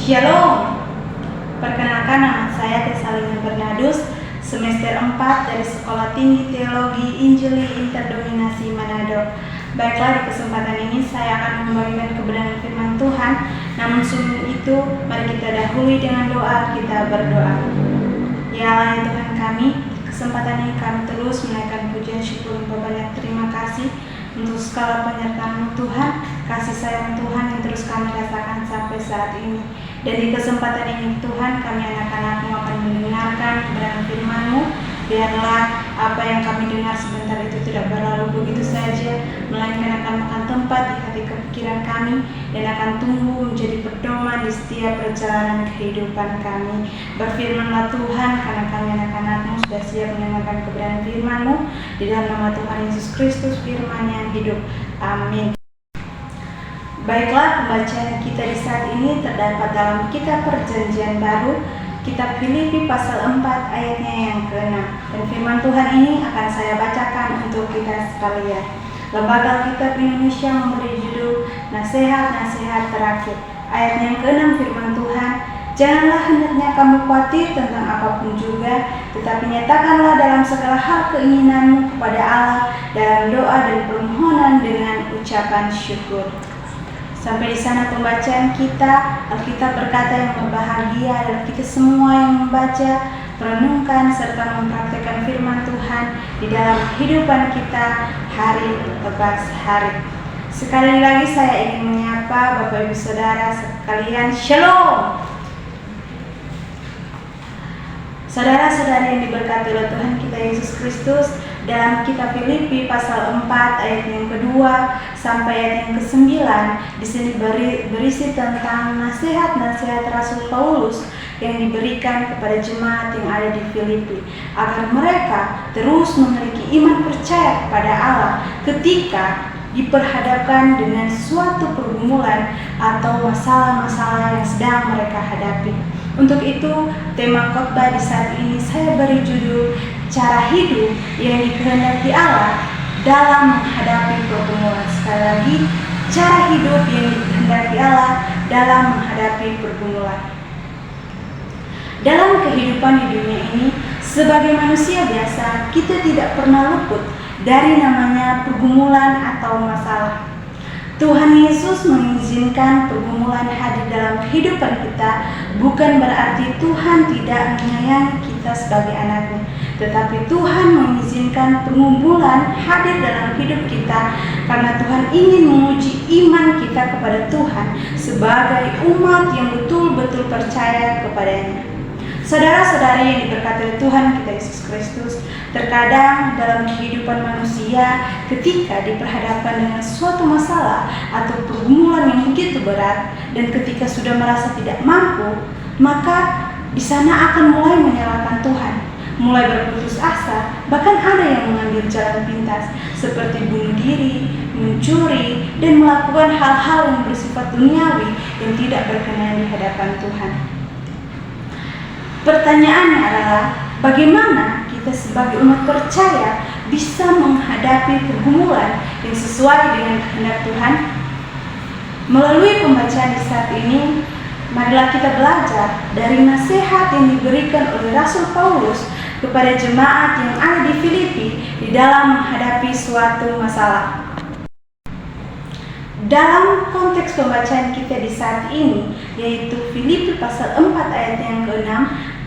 Shalom. Perkenalkan, nama saya Tesalina Bernadus, semester 4 dari Sekolah Tinggi Teologi Injili Interdominasi Manado. Baiklah, di kesempatan ini saya akan membagikan kebenaran firman Tuhan. Namun sebelum itu, mari kita dahului dengan doa. Kita berdoa. Ya Allah, ya Tuhan kami, kesempatan ini kami terus menaikkan pujian syukur dan banyak terima kasih untuk segala penyertaan Tuhan, kasih sayang Tuhan yang terus kami rasakan sampai saat ini. Dan di kesempatan ini Tuhan, kami anak-anak-Mu akan mendengarkan kebenaran firman-Mu. Biarlah apa yang kami dengar sebentar itu tidak berlalu begitu saja, melainkan akan makan tempat di hati kepikiran kami dan akan tumbuh menjadi pedoman di setiap perjalanan kehidupan kami. Berfirmanlah Tuhan, karena kami anak-anak-Mu sudah siap mendengarkan kebenaran firman-Mu. Di dalam nama Tuhan Yesus Kristus, firman yang hidup. Amin. Baiklah, pembacaan kita di saat ini terdapat dalam kitab Perjanjian Baru, kitab Filipi pasal 4 ayatnya yang ke-6. Dan firman Tuhan ini akan saya bacakan untuk kita sekalian. Lembaga Alkitab Indonesia memberi judul Nasihat-Nasihat Terakhir. Ayat yang ke-6 firman Tuhan, janganlah hendaknya kamu khawatir tentang apapun juga, tetapi nyatakanlah dalam segala hal keinginanmu kepada Allah dalam doa dan permohonan dengan ucapan syukur. Sampai di sana pembacaan kita. Alkitab berkata yang berbahagia adalah kita semua yang membaca, merenungkan, serta mempraktikkan firman Tuhan di dalam kehidupan kita hari lepas hari. Sekali lagi saya ingin menyapa Bapak Ibu Saudara sekalian, Shalom. Saudara-saudari yang diberkati oleh Tuhan kita Yesus Kristus, dalam kitab Filipi pasal 4 ayat yang kedua sampai ayat yang ke-9, di sini berisi tentang nasihat-nasihat Rasul Paulus yang diberikan kepada jemaat yang ada di Filipi, agar mereka terus memiliki iman percaya kepada Allah ketika diperhadapkan dengan suatu pergumulan atau masalah-masalah yang sedang mereka hadapi. Untuk itu, tema khotbah di saat ini saya beri judul Cara Hidup yang Dikehendaki Allah dalam Menghadapi Pergumulan. Sekali lagi, cara hidup yang dikehendaki Allah dalam menghadapi pergumulan. Dalam kehidupan di dunia ini, sebagai manusia biasa, kita tidak pernah luput dari namanya pergumulan atau masalah. Tuhan Yesus mengizinkan pergumulan hadir dalam kehidupan kita, bukan berarti Tuhan tidak menyayangi kita sebagai anaknya, tetapi Tuhan mengizinkan pergumulan hadir dalam hidup kita karena Tuhan ingin menguji iman kita kepada Tuhan sebagai umat yang betul-betul percaya kepadanya. Saudara-saudari yang diberkati oleh Tuhan kita Yesus Kristus, terkadang dalam kehidupan manusia ketika diperhadapkan dengan suatu masalah atau pergumulan yang begitu berat, dan ketika sudah merasa tidak mampu, maka di sana akan mulai menyalahkan Tuhan, mulai berputus asa, bahkan ada yang mengambil jalan pintas seperti bunuh diri, mencuri, dan melakukan hal-hal yang bersifat duniawi yang tidak berkenan di hadapan Tuhan. Pertanyaannya adalah, bagaimana kita sebagai umat percaya bisa menghadapi pergumulan yang sesuai dengan kehendak Tuhan? Melalui pembacaan di saat ini, marilah kita belajar dari nasihat yang diberikan oleh Rasul Paulus kepada jemaat yang ada di Filipi di dalam menghadapi suatu masalah. Dalam konteks pembacaan kita di saat ini, yaitu Filipi pasal 4 ayat yang ke-6,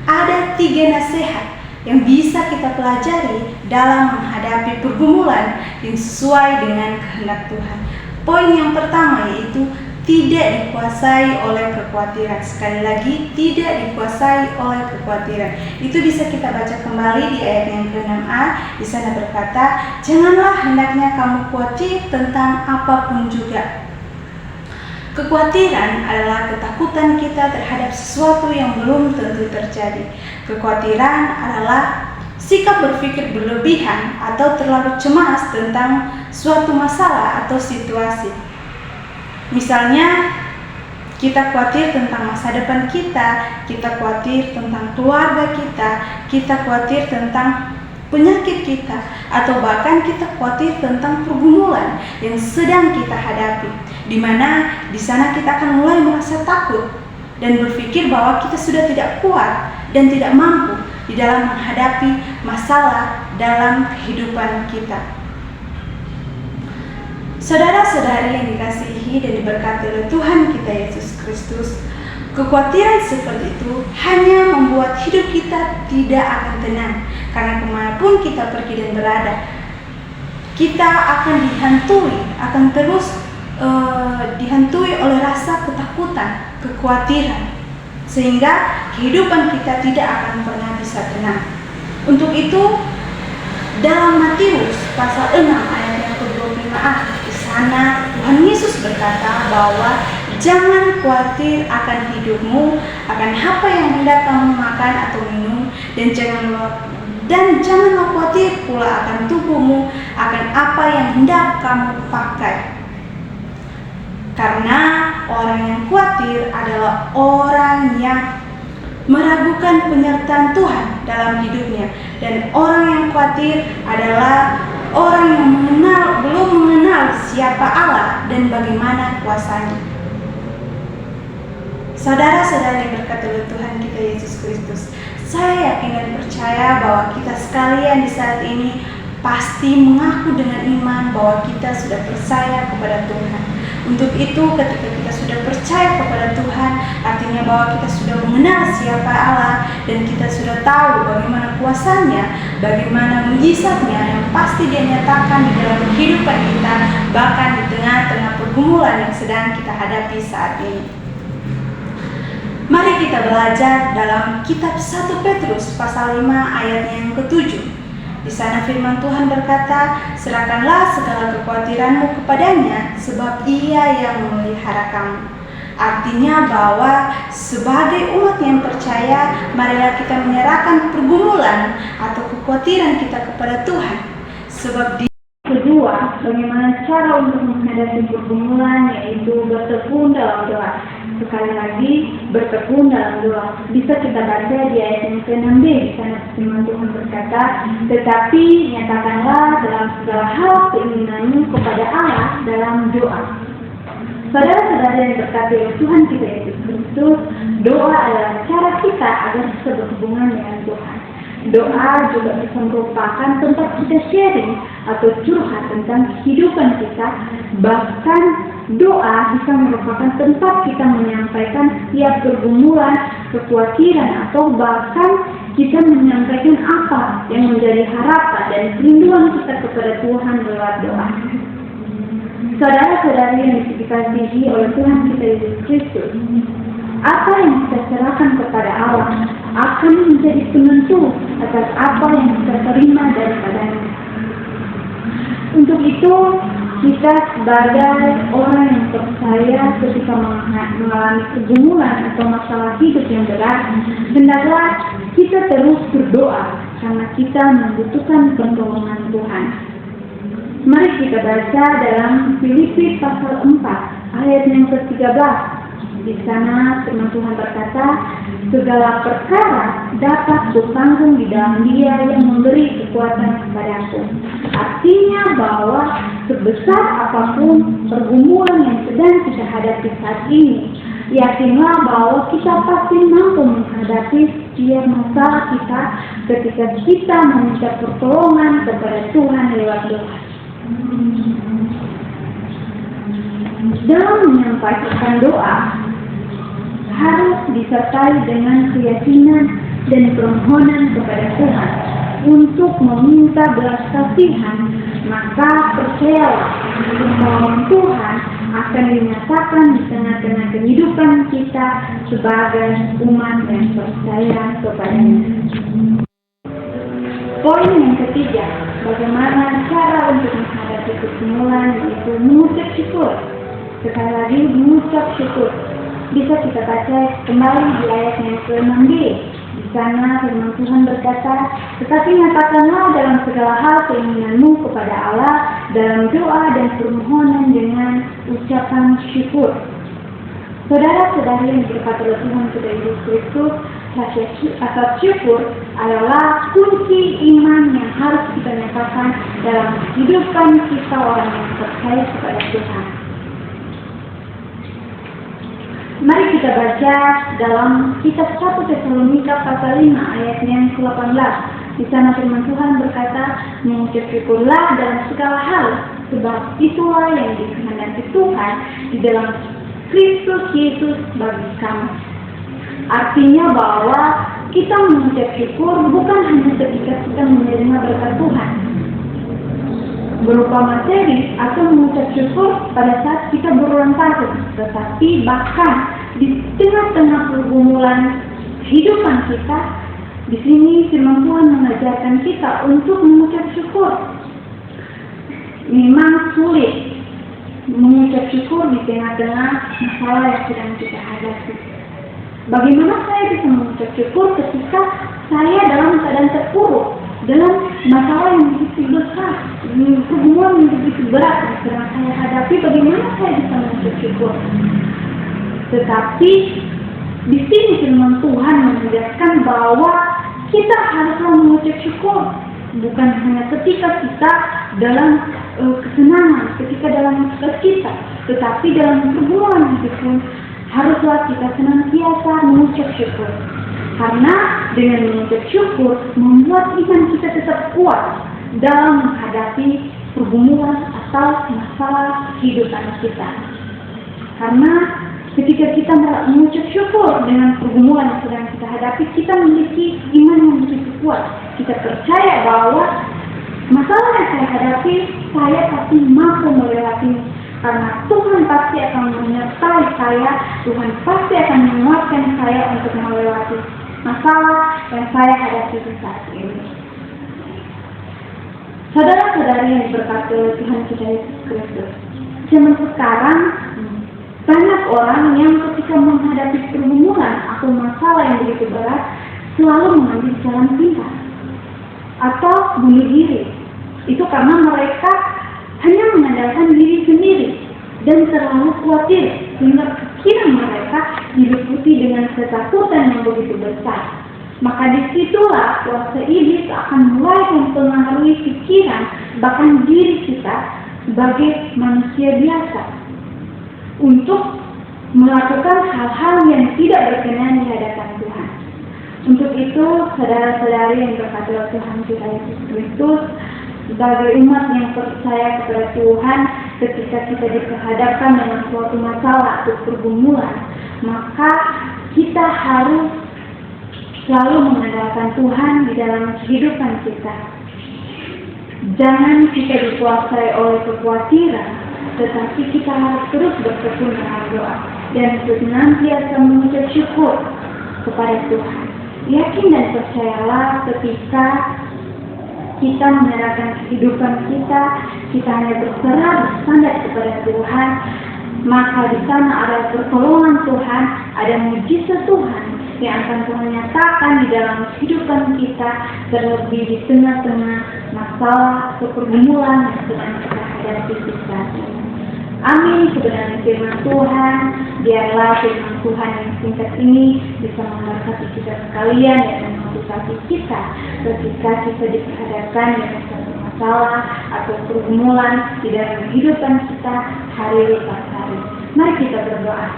ada 3 nasihat yang bisa kita pelajari dalam menghadapi pergumulan yang sesuai dengan kehendak Tuhan. Poin yang pertama yaitu tidak dikuasai oleh kekhawatiran. Sekali lagi, tidak dikuasai oleh kekhawatiran. Itu bisa kita baca kembali di ayat yang ke-6a. Di sana berkata, janganlah hendaknya kamu khawatir tentang apapun juga. Kekhawatiran adalah ketakutan kita terhadap sesuatu yang belum tentu terjadi. Kekhawatiran adalah sikap berpikir berlebihan atau terlalu cemas tentang suatu masalah atau situasi. Misalnya, kita khawatir tentang masa depan kita khawatir tentang keluarga kita khawatir tentang penyakit kita, atau bahkan kita khawatir tentang pergumulan yang sedang kita hadapi, di mana di sana kita akan mulai merasa takut dan berpikir bahwa kita sudah tidak kuat dan tidak mampu di dalam menghadapi masalah dalam kehidupan kita. Saudara-saudari yang dikasihi dan diberkati oleh Tuhan kita Yesus Kristus, kekhawatiran seperti itu hanya membuat hidup kita tidak akan tenang, karena kemanapun kita pergi dan berada, kita akan terus dihantui oleh rasa ketakutan, kekhawatiran, sehingga kehidupan kita tidak akan pernah bisa tenang. Untuk itu, dalam Matius pasal 6 ayat yang ke-25a, di sana Tuhan Yesus berkata bahwa jangan khawatir akan hidupmu, akan apa yang hendak kamu makan atau minum, dan janganlah khawatir pula akan tubuhmu, akan apa yang hendak kamu pakai. Karena orang yang khawatir adalah orang yang meragukan penyertaan Tuhan dalam hidupnya, dan orang yang khawatir adalah orang yang belum mengenal siapa Allah dan bagaimana kuasanya. Saudara-saudari yang berkati oleh Tuhan kita Yesus Kristus, saya yakin dan percaya bahwa kita sekalian di saat ini pasti mengaku dengan iman bahwa kita sudah percaya kepada Tuhan. Untuk itu, ketika kita sudah percaya kepada Tuhan, artinya bahwa kita sudah mengenal siapa Allah dan kita sudah tahu bagaimana kuasanya, bagaimana mujizatnya yang pasti Dia nyatakan di dalam kehidupan kita, bahkan di tengah-tengah pergumulan yang sedang kita hadapi saat ini. Mari kita belajar dalam kitab 1 Petrus pasal 5 ayat yang ke-7. Di sana firman Tuhan berkata, serahkanlah segala kekhawatiranmu kepadanya, sebab Ia yang memelihara kamu. Artinya bahwa sebagai umat yang percaya, marilah kita menyerahkan pergumulan atau kekhawatiran kita kepada Tuhan. Sebab kedua, bagaimana cara untuk menghadapi pergumulan, yaitu bertekun dalam doa. Sekali lagi, bertekun dalam doa. Bisa kita baca di ayat yang ke-6b, di sana firman Tuhan berkata, tetapi nyatakanlah dalam segala hal keinginanmu kepada Allah dalam doa. Saudara-saudara yang berkati oleh Tuhan kita Yesus Kristus, doa adalah cara kita agar bisa berhubungan dengan Tuhan. Doa juga bisa merupakan tempat kita sharing atau curhat tentang kehidupan kita. Bahkan doa bisa merupakan tempat kita menyampaikan setiap pergumulan, kekhawatiran, atau bahkan kita menyampaikan apa yang menjadi harapan dan kerinduan kita kepada Tuhan lewat doa. Saudara-saudari yang dikasihi oleh Tuhan kita Yesus Kristus, apa yang kita serahkan kepada Allah akan menjadi penentu atas apa yang kita terima daripadanya. Untuk itu, kita sebagai orang yang percaya ketika mengalami pergumulan atau masalah hidup yang berat, hendaklah kita terus berdoa karena kita membutuhkan pertolongan Tuhan. Mari kita baca dalam Filipi pasal 4 ayat yang ke-13. Di sana firman Tuhan berkata, segala perkara dapat kutanggung di dalam Dia yang memberi kekuatan kepadaku. Artinya bahwa sebesar apapun pergumulan yang sedang kita hadapi saat ini, yakinlah bahwa kita pasti mampu menghadapi setiap masalah kita ketika kita meminta pertolongan kepada Tuhan lewat doa. Dalam menyampaikan doa harus disertai dengan keyakinan dan permohonan kepada Tuhan untuk meminta belas kasihan, maka percayalah pertolongan Tuhan akan dinyatakan di tengah-tengah kehidupan kita sebagai umat yang percaya kepadanya. Poin yang ketiga, bagaimana cara untuk menghadapi pergumulan, yaitu mengucap syukur. Sekali lagi, mengucap syukur. Bisa kita baca kembali di ayat yang ke-6b. Di sana firman Tuhan berkata, tetapi nyatakanlah dalam segala hal keinginanmu kepada Allah dalam doa dan permohonan dengan ucapan syukur. Saudara-saudari yang diberkati oleh Tuhan kita Yesus Kristus, rasa syukur adalah kunci iman yang harus kita nyatakan dalam kehidupan kita orang yang percaya kepada Tuhan. Mari kita baca dalam kitab 1 Tesalonika pasal 5 ayatnya yang ke-18. Di sana firman Tuhan berkata, mengucap syukurlah dalam segala hal, sebab itulah yang dikehendaki Tuhan di dalam Kristus Yesus bagi kami. Artinya bahwa kita mengucap syukur bukan hanya ketika kita menerima berkat Tuhan berupa materi atau mengucap syukur pada saat kita berulang tahun, tetapi bahkan di tengah-tengah pergumulan kehidupan kita, di sini firman Tuhan mengajarkan kita untuk mengucap syukur. Memang sulit mengucap syukur di tengah-tengah masalah yang sedang kita hadapi. Bagaimana saya bisa mengucap syukur ketika saya dalam keadaan terpuruk, dalam masalah yang begitu besar, pergumulan yang begitu berat yang sedang saya hadapi? Bagaimana saya bisa mengucap syukur? Tetapi di sini firman Tuhan menjelaskan bahwa kita haruslah mengucap syukur, bukan hanya ketika kita dalam kesenangan, ketika dalam sukacita, tetapi dalam pergumulan itu pun haruslah kita senantiasa mengucap syukur. Karena dengan mengucap syukur membuat iman kita tetap kuat dalam menghadapi pergumulan atau masalah kehidupan kita. Karena ketika kita mengucap syukur dengan pergumulan yang sedang kita hadapi, kita memiliki iman yang begitu kuat. Kita percaya bahwa masalah yang saya hadapi, saya pasti mampu melewatinya. Karena Tuhan pasti akan menyertai saya, Tuhan pasti akan menguatkan saya untuk melewati masalah yang saya hadapi saat ini. Saudara-saudari yang diberkati oleh Tuhan kita Yesus Kristus, zaman sekarang banyak orang yang ketika menghadapi pergumulan atau masalah yang begitu berat selalu mengambil jalan pintas atau bunuh diri. Itu karena mereka hanya mengandalkan diri sendiri dan terlalu khawatir sehingga pikiran mereka diliputi dengan ketakutan yang begitu besar. Maka disitulah kuasa iblis akan mulai mempengaruhi pikiran bahkan diri kita sebagai manusia biasa untuk melakukan hal-hal yang tidak berkenan di hadapan Tuhan. Untuk itu, saudara-saudari yang berkati oleh Tuhan kita Yesus Kristus, sebagai umat yang percaya kepada Tuhan, ketika kita diperhadapkan dengan suatu masalah atau pergumulan, maka kita harus selalu mengandalkan Tuhan di dalam kehidupan kita. Jangan kita dikuasai oleh kekhawatiran, tetapi kita harus terus bertekun dalam doa dan senantiasa mengucap syukur kepada Tuhan. Yakin dan percayalah ketika kita menyerahkan kehidupan kita hanya berserah bersandar kepada Tuhan, maka di sana ada pertolongan Tuhan, ada mujizat Tuhan yang akan Tuhan nyatakan di dalam kehidupan kita, terlebih di tengah-tengah masalah atau pergumulan yang sedang kita hadapi saat ini. Amin. Kebenaran firman Tuhan, biarlah firman Tuhan yang singkat ini bisa memberkati kita sekalian dan memotivasi kita ketika kita diperhadapkan dengan suatu masalah atau pergumulan di dalam kehidupan kita hari lepas hari. Mari kita berdoa.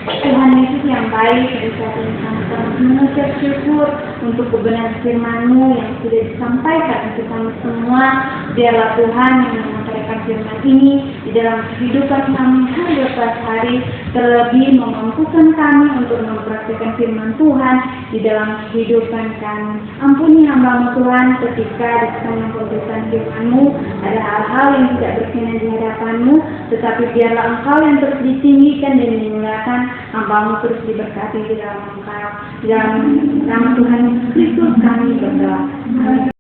Tuhan Yesus yang baik, di saat ini kami mengucap syukur untuk kebenaran firman-Mu yang sudah disampaikan untuk kami semua. Biarlah Tuhan yang menyampaikan firman ini di dalam kehidupan kami hari lepas hari, terlebih memampukan kami untuk mempraktikkan firman Tuhan di dalam kehidupan kami. Ampuni hamba-Mu Tuhan ketika di tengah pemberitaan firman-Mu ada hal-hal yang tidak berkenan di hadapan-Mu, tetapi biarlah Engkau yang terus ditinggikan dan dimuliakan. Hamba-Mu terus diberkati di dalam Engkau. Di dalam nama Tuhan Yesus Kristus kami berdoa. Amin.